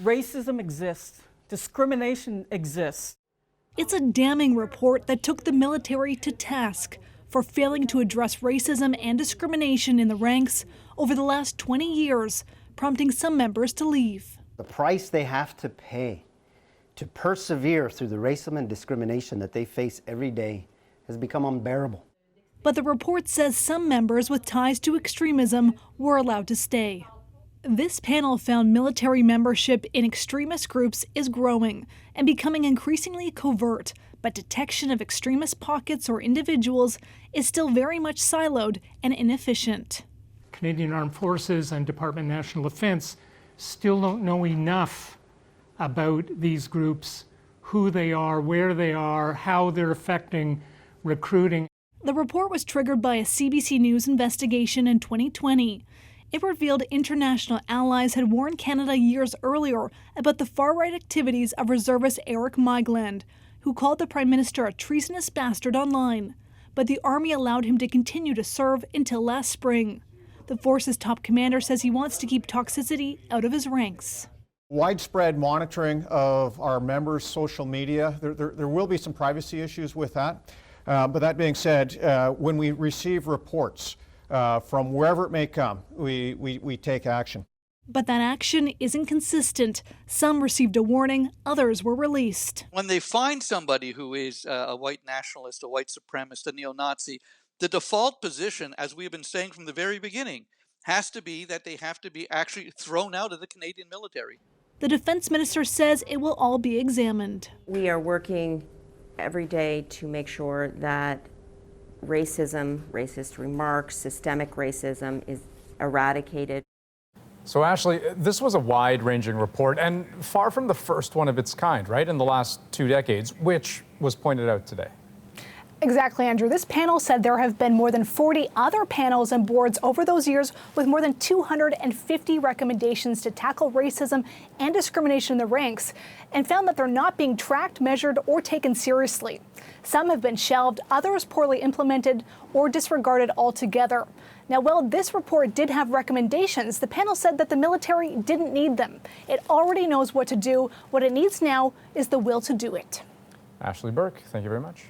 Racism exists. Discrimination exists. It's a damning report that took the military to task for failing to address racism and discrimination in the ranks over the last 20 years, prompting some members to leave. The price they have to pay to persevere through the racism and discrimination that they face every day has become unbearable. But the report says some members with ties to extremism were allowed to stay. This panel found military membership in extremist groups is growing and becoming increasingly covert, but detection of extremist pockets or individuals is still very much siloed and inefficient. Canadian Armed Forces and Department of National Defence still don't know enough about these groups, who they are, where they are, how they're affecting recruiting. The report was triggered by a CBC News investigation in 2020. It revealed international allies had warned Canada years earlier about the far-right activities of reservist Eric Migland, who called the Prime Minister a treasonous bastard online. But the Army allowed him to continue to serve until last spring. The force's top commander says he wants to keep toxicity out of his ranks. Widespread monitoring of our members' social media, there will be some privacy issues with that. But that being said, when we receive reports from wherever it may come, we take action. But that action isn't consistent. Some received a warning, others were released. When they find somebody who is a white nationalist, a white supremacist, a neo-Nazi, the default position, as we have been saying from the very beginning, has to be that they have to be actually thrown out of the Canadian military. The defense minister says it will all be examined. We are working every day to make sure that racism, racist remarks, systemic racism is eradicated. So Ashley, this was a wide-ranging report and far from the first one of its kind, right, in the last 2 decades, which was pointed out today. Exactly, Andrew. This panel said there have been more than 40 other panels and boards over those years with more than 250 recommendations to tackle racism and discrimination in the ranks, and found that they're not being tracked, measured, or taken seriously. Some have been shelved, others poorly implemented or disregarded altogether. Now, while this report did have recommendations, the panel said that the military didn't need them. It already knows what to do. What it needs now is the will to do it. Ashley Burke, thank you very much.